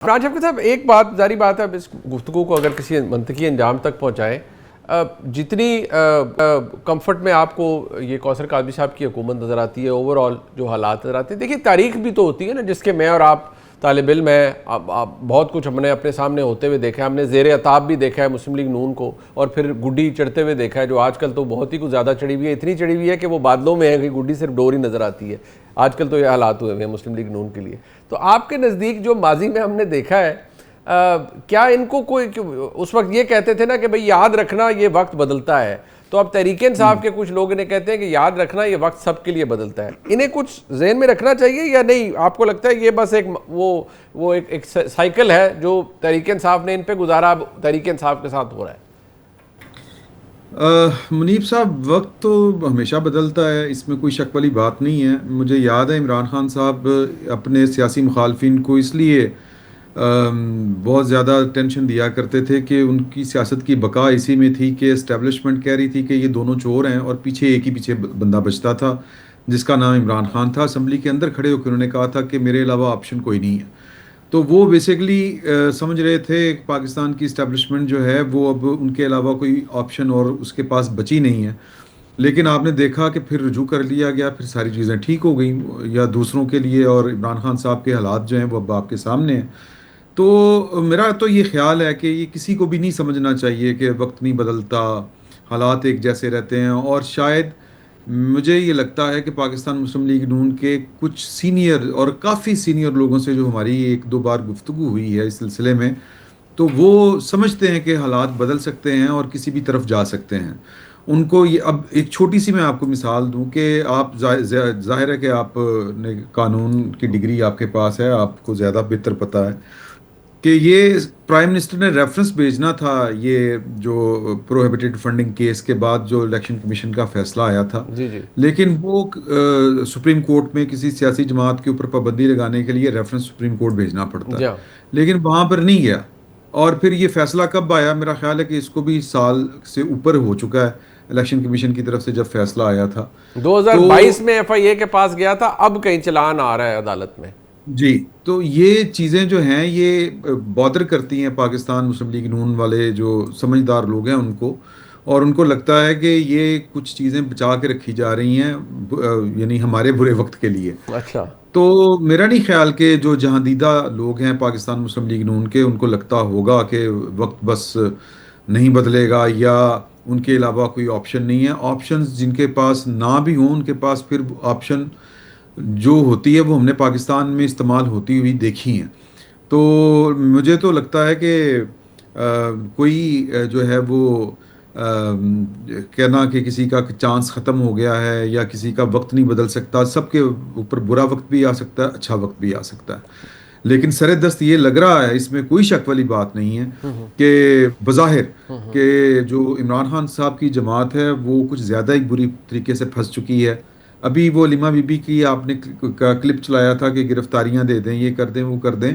راجب صاحب ایک بات ظاہری بات ہے، اب اس گفتگو کو اگر کسی منطقی انجام تک پہنچائیں، جتنی کمفرٹ میں آپ کو یہ کوثر کاظمی صاحب کی حکومت نظر آتی ہے، اوور آل جو حالات نظر آتے ہیں، دیکھیے تاریخ بھی تو ہوتی ہے نا جس کے میں اور آپ طالب علم ہیں، بہت کچھ ہم نے اپنے سامنے ہوتے ہوئے دیکھا ہے، ہم نے زیر عتاب بھی دیکھا ہے مسلم لیگ نون کو، اور پھر گڈی چڑھتے ہوئے دیکھا ہے، جو آج کل تو بہت ہی کچھ زیادہ چڑھی ہوئی ہے، اتنی چڑھی ہوئی ہے کہ وہ بادلوں میں ہے کہ گڈی صرف ڈور ہی نظر آتی ہے. آج کل تو یہ حالات ہوئے ہیں مسلم لیگ نون کے لیے. تو آپ کے نزدیک جو ماضی میں ہم نے دیکھا ہے، کیا ان کو کوئی اس وقت یہ کہتے تھے نا کہ بھئی یاد رکھنا یہ وقت بدلتا ہے، تو اب تحریک انصاف کے کچھ لوگ انہیں کہتے ہیں کہ یاد رکھنا یہ وقت سب کے لیے بدلتا ہے، انہیں کچھ ذہن میں رکھنا چاہیے یا نہیں؟ آپ کو لگتا ہے یہ بس ایک وہ ایک سائیکل ہے جو تحریک انصاف نے ان پہ گزارا، اب تحریک انصاف کے ساتھ ہو رہا ہے؟ منیب صاحب، وقت تو ہمیشہ بدلتا ہے، اس میں کوئی شک والی بات نہیں ہے. مجھے یاد ہے عمران خان صاحب اپنے سیاسی مخالفین کو اس لیے بہت زیادہ ٹینشن دیا کرتے تھے کہ ان کی سیاست کی بقا اسی میں تھی کہ اسٹیبلشمنٹ کہہ رہی تھی کہ یہ دونوں چور ہیں، اور پیچھے ایک ہی پیچھے بندہ بچتا تھا جس کا نام عمران خان تھا. اسمبلی کے اندر کھڑے ہو کے انہوں نے کہا تھا کہ میرے علاوہ آپشن کوئی نہیں ہے. تو وہ بیسیکلی سمجھ رہے تھے کہ پاکستان کی اسٹیبلشمنٹ جو ہے وہ اب ان کے علاوہ کوئی آپشن اور اس کے پاس بچی نہیں ہے. لیکن آپ نے دیکھا کہ پھر رجوع کر لیا گیا، پھر ساری چیزیں ٹھیک ہو گئیں یا دوسروں کے لیے، اور عمران خان صاحب کے حالات جو ہیں وہ اب آپ کے سامنے ہیں. تو میرا تو یہ خیال ہے کہ یہ کسی کو بھی نہیں سمجھنا چاہیے کہ وقت نہیں بدلتا، حالات ایک جیسے رہتے ہیں. اور شاید مجھے یہ لگتا ہے کہ پاکستان مسلم لیگ نون کے کچھ سینئر اور کافی سینئر لوگوں سے جو ہماری ایک دو بار گفتگو ہوئی ہے اس سلسلے میں، تو وہ سمجھتے ہیں کہ حالات بدل سکتے ہیں اور کسی بھی طرف جا سکتے ہیں. ان کو یہ اب ایک چھوٹی سی میں آپ کو مثال دوں کہ آپ ظاہر ہے کہ آپ نے قانون کی ڈگری آپ کے پاس ہے، آپ کو زیادہ بہتر پتہ ہے کہ یہ پرائم منسٹر نے ریفرنس بھیجنا تھا یہ جو پروہیبٹڈ فنڈنگ کیس کے بعد جو الیکشن کمیشن کا فیصلہ آیا تھا. جی جی. لیکن وہ سپریم کورٹ میں کسی سیاسی جماعت کے اوپر پابندی لگانے کے لیے ریفرنس سپریم کورٹ بھیجنا پڑتا ہے، جی ہاں. لیکن وہاں پر نہیں گیا. اور پھر یہ فیصلہ کب آیا؟ میرا خیال ہے کہ اس کو بھی سال سے اوپر ہو چکا ہے الیکشن کمیشن کی طرف سے جب فیصلہ آیا تھا. 2022 میں ایف آئی اے کے پاس گیا تھا، اب کہیں چلان آ رہا ہے عدالت میں. جی، تو یہ چیزیں جو ہیں یہ بادر کرتی ہیں پاکستان مسلم لیگ نون والے جو سمجھدار لوگ ہیں ان کو، اور ان کو لگتا ہے کہ یہ کچھ چیزیں بچا کے رکھی جا رہی ہیں یعنی ہمارے برے وقت کے لیے. اچھا. تو میرا نہیں خیال کہ جو جہاندیدہ لوگ ہیں پاکستان مسلم لیگ نون کے ان کو لگتا ہوگا کہ وقت بس نہیں بدلے گا یا ان کے علاوہ کوئی آپشن نہیں ہے. آپشنز جن کے پاس نہ بھی ہوں ان کے پاس پھر آپشن جو ہوتی ہے وہ ہم نے پاکستان میں استعمال ہوتی ہوئی دیکھی ہیں. تو مجھے تو لگتا ہے کہ کوئی جو ہے وہ کہنا کہ کسی کا چانس ختم ہو گیا ہے یا کسی کا وقت نہیں بدل سکتا، سب کے اوپر برا وقت بھی آ سکتا ہے، اچھا وقت بھی آ سکتا ہے. لیکن سر دست یہ لگ رہا ہے، اس میں کوئی شک والی بات نہیں ہے کہ بظاہر کہ جو عمران خان صاحب کی جماعت ہے وہ کچھ زیادہ ہی بری طریقے سے پھنس چکی ہے. ابھی وہ لیما بی بی کی آپ نے کلپ چلایا تھا کہ گرفتاریاں دے دیں، یہ کر دیں وہ کر دیں.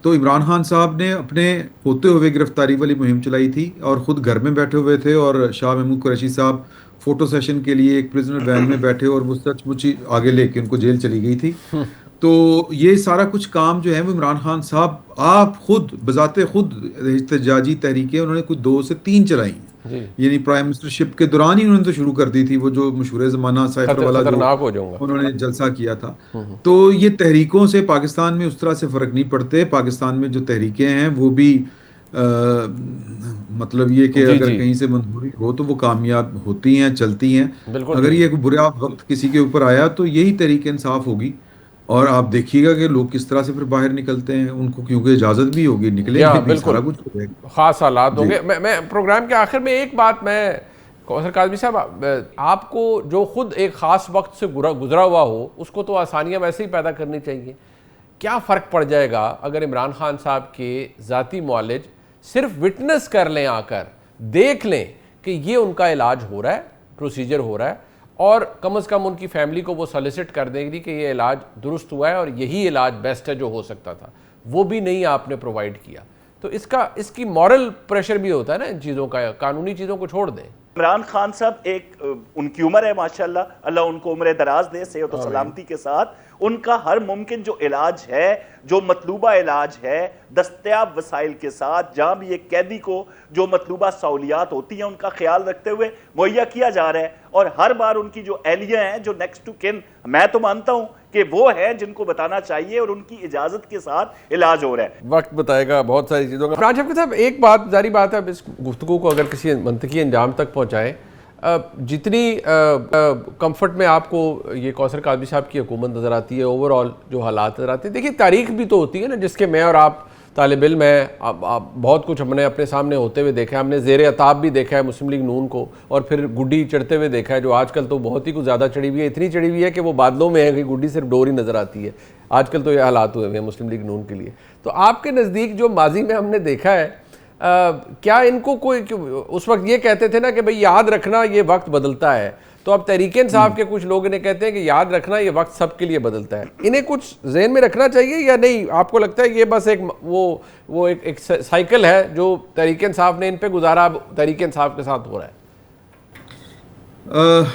تو عمران خان صاحب نے اپنے ہوتے ہوئے گرفتاری والی مہم چلائی تھی اور خود گھر میں بیٹھے ہوئے تھے، اور شاہ محمود قریشی صاحب فوٹو سیشن کے لیے ایک پرزنر وین میں بیٹھے اور وہ سچ مچ آگے لے کے ان کو جیل چلی گئی تھی. تو یہ سارا کچھ کام جو ہے وہ عمران خان صاحب آپ خود بذات خود احتجاجی تحریکیں انہوں نے کچھ 2 سے 3 چلائی ہیں. جی. یعنی پرائم منسٹرشپ کے دوران ہی انہوں نے تو شروع کر دی تھی وہ جو مشہور زمانہ سائفر والا جو خطرناک ہو جاؤں گا. انہوں نے جلسہ کیا تھا. تو یہ تحریکوں سے پاکستان میں اس طرح سے فرق نہیں پڑتے. پاکستان میں جو تحریکیں ہیں وہ بھی مطلب یہ کہ جی اگر جی کہیں سے منظوری ہو تو وہ کامیاب ہوتی ہیں، چلتی ہیں. بالکل اگر ٹھیک. یہ برا وقت کسی کے اوپر آیا تو یہی تحریک انصاف ہوگی، اور آپ دیکھیے گا کہ لوگ کس طرح سے پھر باہر نکلتے ہیں. ان کو کیونکہ اجازت بھی ہوگی، نکلیں جی ہاں گے بھی، بالکل سارا کچھ ہو جائے گا. خاص حالات ہوں جی گے. میں پروگرام کے آخر میں ایک بات میں کوثر کاظمی صاحب، آپ کو جو خود ایک خاص وقت سے گزرا ہوا ہو اس کو تو آسانیاں ویسے ہی پیدا کرنی چاہیے. کیا فرق پڑ جائے گا اگر عمران خان صاحب کے ذاتی معالج صرف وٹنس کر لیں، آ کر دیکھ لیں کہ یہ ان کا علاج ہو رہا ہے، پروسیجر ہو رہا ہے، اور کم از کم ان کی فیملی کو وہ سالیسٹ کر دیں گی کہ یہ علاج درست ہوا ہے اور یہی علاج بیسٹ ہے جو ہو سکتا تھا، وہ بھی نہیں آپ نے پرووائڈ کیا. تو اس کی مورل پریشر بھی ہوتا ہے نا ان چیزوں کا، قانونی چیزوں کو چھوڑ دیں. عمران خان صاحب ایک ان کی عمر ہے ماشاءاللہ، اللہ ان کو عمر دراز دے صحت و سلامتی کے ساتھ، ان کا ہر ممکن جو علاج ہے، جو مطلوبہ علاج ہے، دستیاب وسائل کے ساتھ جہاں بھی ایک قیدی کو جو مطلوبہ سہولیات ہوتی ہیں ان کا خیال رکھتے ہوئے مہیا کیا جا رہا ہے، اور ہر بار ان کی جو اہلیہ ہیں جو نیکسٹ ٹو کن، میں تو مانتا ہوں کہ وہ ہیں جن کو بتانا چاہیے اور ان کی اجازت کے ساتھ علاج ہو رہا ہے۔ وقت بتائے گا بہت ساری چیزوں کا۔ عمران شفیع صاحب ایک بات ظاہری بات ہے، اب اس گفتگو کو اگر کسی منطقی انجام تک پہنچائے، جتنی کمفرٹ میں آپ کو یہ کوثر قادری صاحب کی حکومت نظر آتی ہے، اوور آل جو حالات نظر آتے ہیں، دیکھیے تاریخ بھی تو ہوتی ہے نا جس کے میں اور آپ طالب علم ہے، بہت کچھ ہم نے اپنے سامنے ہوتے ہوئے دیکھا ہے، ہم نے زیر عتاب بھی دیکھا ہے مسلم لیگ نون کو، اور پھر گڈی چڑھتے ہوئے دیکھا ہے، جو آج کل تو بہت ہی کچھ زیادہ چڑھی ہوئی ہے، اتنی چڑھی ہوئی ہے کہ وہ بادلوں میں ہے کہ گڈی صرف ڈور ہی نظر آتی ہے۔ آج کل تو یہ حالات ہوئے ہیں مسلم لیگ نون کے لیے۔ تو آپ کے نزدیک جو ماضی میں ہم نے دیکھا ہے، کیا ان کو کوئی، اس وقت یہ کہتے تھے نا کہ بھئی یاد رکھنا یہ وقت بدلتا ہے، تو اب تحریک انصاف کے کچھ لوگ انہیں کہتے ہیں کہ یاد رکھنا یہ وقت سب کے لیے بدلتا ہے، انہیں کچھ ذہن میں رکھنا چاہیے یا نہیں؟ آپ کو لگتا ہے یہ بس ایک وہ ایک سائیکل ہے جو تحریک انصاف نے ان پہ گزارا، اب تحریک انصاف کے ساتھ ہو رہا ہے؟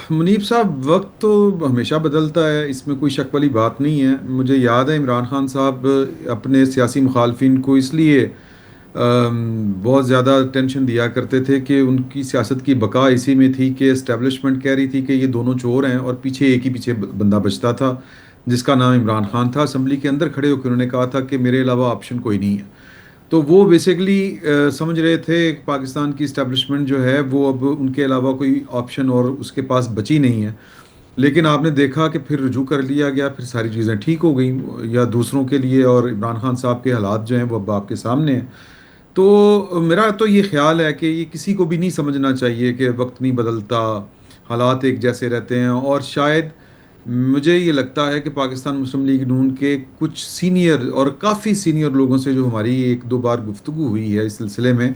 منیب صاحب، وقت تو ہمیشہ بدلتا ہے، اس میں کوئی شک والی بات نہیں ہے۔ مجھے یاد ہے عمران خان صاحب اپنے سیاسی مخالفین کو اس لیے بہت زیادہ ٹینشن دیا کرتے تھے کہ ان کی سیاست کی بقا اسی میں تھی کہ اسٹیبلشمنٹ کہہ رہی تھی کہ یہ دونوں چور ہیں، اور پیچھے ایک ہی پیچھے بندہ بچتا تھا جس کا نام عمران خان تھا۔ اسمبلی کے اندر کھڑے ہو کے انہوں نے کہا تھا کہ میرے علاوہ آپشن کوئی نہیں ہے۔ تو وہ بیسیکلی سمجھ رہے تھے کہ پاکستان کی اسٹیبلشمنٹ جو ہے وہ اب ان کے علاوہ کوئی آپشن اور اس کے پاس بچی نہیں ہے۔ لیکن آپ نے دیکھا کہ پھر رجوع کر لیا گیا، پھر ساری چیزیں ٹھیک ہو گئیں یا دوسروں کے لیے، اور عمران خان صاحب کے حالات جو ہیں وہ اب آپ کے سامنے ہیں۔ تو میرا تو یہ خیال ہے کہ یہ کسی کو بھی نہیں سمجھنا چاہیے کہ وقت نہیں بدلتا، حالات ایک جیسے رہتے ہیں، اور شاید مجھے یہ لگتا ہے کہ پاکستان مسلم لیگ نون کے کچھ سینئر اور کافی سینئر لوگوں سے جو ہماری ایک دو بار گفتگو ہوئی ہے اس سلسلے میں،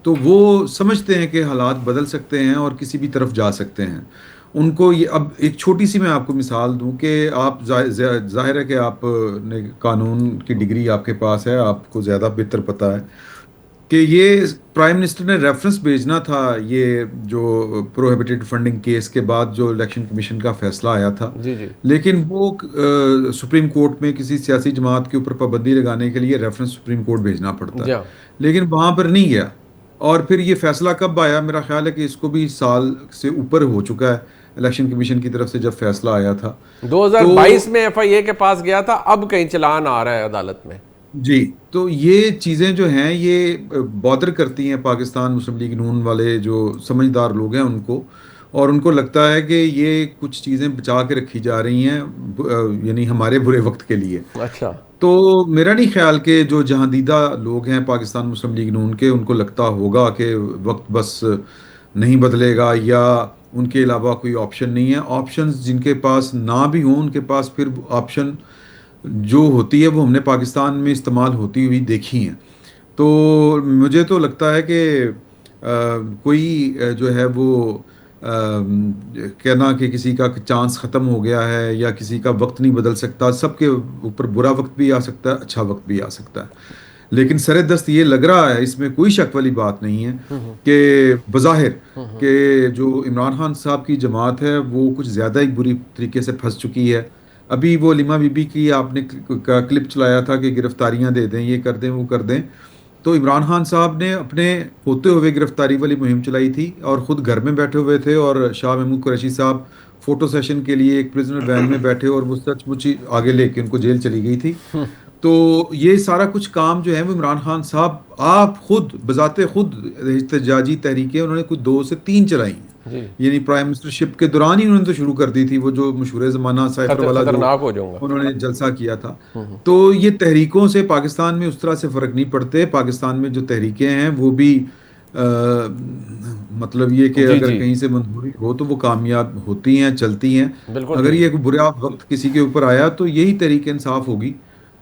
تو وہ سمجھتے ہیں کہ حالات بدل سکتے ہیں اور کسی بھی طرف جا سکتے ہیں۔ ان کو یہ، اب ایک چھوٹی سی میں آپ کو مثال دوں کہ آپ ظاہر ہے کہ آپ نے قانون کی ڈگری آپ کے پاس ہے، آپ کو زیادہ بہتر پتہ ہے کہ یہ پرائم منسٹر نے ریفرنس بھیجنا تھا، یہ جو پروہیبٹڈ فنڈنگ کیس کے بعد جو الیکشن کمیشن کا فیصلہ آیا تھا، جی جی، لیکن وہ سپریم کورٹ میں کسی سیاسی جماعت کے اوپر پابندی لگانے کے لیے ریفرنس سپریم کورٹ بھیجنا پڑتا ہے، جی لیکن وہاں پر نہیں گیا۔ اور پھر یہ فیصلہ کب آیا؟ میرا خیال ہے کہ اس کو بھی سال سے اوپر ہو چکا ہے الیکشن کمیشن کی طرف سے جب فیصلہ آیا تھا۔ 2022 میں ایف آئی اے کے پاس گیا تھا، اب کہیں چلان آ رہا ہے عدالت میں۔ جی، تو یہ چیزیں جو ہیں یہ بادر کرتی ہیں پاکستان مسلم لیگ نون والے جو سمجھدار لوگ ہیں ان کو، اور ان کو لگتا ہے کہ یہ کچھ چیزیں بچا کے رکھی جا رہی ہیں، یعنی ہمارے برے وقت کے لیے۔ اچھا، تو میرا نہیں خیال کہ جو جہاں دیدہ لوگ ہیں پاکستان مسلم لیگ نون کے، ان کو لگتا ہوگا کہ وقت بس نہیں بدلے گا یا ان کے علاوہ کوئی آپشن نہیں ہے۔ آپشنز جن کے پاس نہ بھی ہوں، ان کے پاس پھر آپشن جو ہوتی ہے وہ ہم نے پاکستان میں استعمال ہوتی ہوئی دیکھی ہیں۔ تو مجھے تو لگتا ہے کہ کوئی جو ہے وہ کہنا کہ کسی کا چانس ختم ہو گیا ہے یا کسی کا وقت نہیں بدل سکتا، سب کے اوپر برا وقت بھی آ سکتا ہے، اچھا وقت بھی آ سکتا ہے، لیکن سر دست یہ لگ رہا ہے، اس میں کوئی شک والی بات نہیں ہے کہ بظاہر کہ جو عمران خان صاحب کی جماعت ہے وہ کچھ زیادہ ہی بری طریقے سے پھنس چکی ہے۔ ابھی وہ علیمہ بی بی کی آپ نے کلپ چلایا تھا کہ گرفتاریاں دے دیں، یہ کر دیں، وہ کر دیں، تو عمران خان صاحب نے اپنے ہوتے ہوئے گرفتاری والی مہم چلائی تھی اور خود گھر میں بیٹھے ہوئے تھے، اور شاہ محمود قریشی صاحب فوٹو سیشن کے لیے ایک پریزنر وین میں بیٹھے، اور وہ سچ مچ آگے لے کے ان کو جیل چلی گئی تھی۔ تو یہ سارا کچھ کام جو ہے وہ عمران خان صاحب آپ خود بذات خود احتجاجی تحریکیں انہوں نے کچھ 2 سے 3 چلائی ہیں، جی، یعنی پرائم منسٹر شپ کے دوران ہی انہوں نے تو شروع کر دی تھی، وہ جو مشہور زمانہ سائفر والا جو خطرناک ہو جاؤں گا۔ انہوں نے جلسہ کیا تھا۔ تو یہ تحریکوں سے پاکستان میں اس طرح سے فرق نہیں پڑتے۔ پاکستان میں جو تحریکیں ہیں وہ بھی مطلب یہ کہ جی اگر جی، کہیں سے منظوری ہو تو وہ کامیاب ہوتی ہیں، چلتی ہیں۔ بالکل اگر ٹھیک، یہ برا وقت کسی کے اوپر آیا تو یہی تحریک انصاف ہوگی،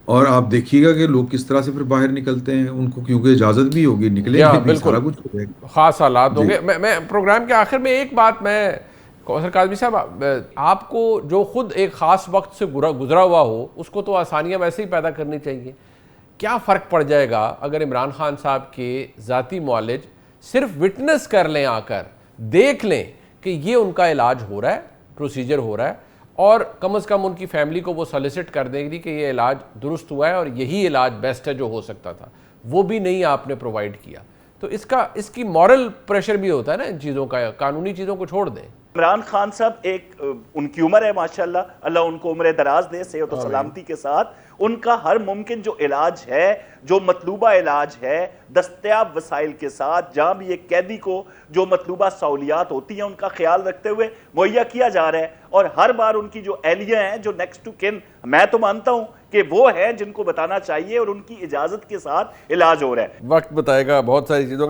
اور آپ دیکھیے گا کہ لوگ کس طرح سے پھر باہر نکلتے ہیں، ان کو کیونکہ اجازت بھی ہوگی، نکلیں ہاں گے بھی، بالکل، سارا کچھ ہو جائے گا۔ خاص حالات ہوں جی گے۔ میں پروگرام کے آخر میں ایک بات، میں کوثر قادری صاحب، آپ کو جو خود ایک خاص وقت سے گزرا ہوا ہو اس کو تو آسانیاں ویسے ہی پیدا کرنی چاہیے، کیا فرق پڑ جائے گا اگر عمران خان صاحب کے ذاتی معالج صرف وٹنس کر لیں آ کر دیکھ لیں کہ یہ ان کا علاج ہو رہا ہے, پروسیجر ہو رہا ہے, اور کم از کم ان کی فیملی کو وہ سالیسٹ کر دیں گی کہ یہ علاج درست ہوا ہے اور یہی علاج بیسٹ ہے جو ہو سکتا تھا, وہ بھی نہیں آپ نے پرووائڈ کیا. تو اس کی مورل پریشر بھی ہوتا ہے نا ان چیزوں کا, قانونی چیزوں کو چھوڑ دیں. عمران خان صاحب ایک ان کی عمر ہے ماشاءاللہ, اللہ ان کو عمر دراز دے صحت و سلامتی کے ساتھ. ان کا ہر ممکن جو علاج ہے, جو مطلوبہ علاج ہے, دستیاب وسائل کے ساتھ, جہاں بھی ایک قیدی کو جو مطلوبہ سہولیات ہوتی ہیں ان کا خیال رکھتے ہوئے مہیا کیا جا رہا ہے. اور ہر بار ان کی جو اہلیہ ہیں, جو نیکسٹ ٹو کن, میں تو مانتا ہوں کہ وہ ہیں جن کو بتانا چاہیے, اور ان کی اجازت کے ساتھ علاج ہو رہا ہے. وقت بتائے گا بہت ساری چیزوں کا.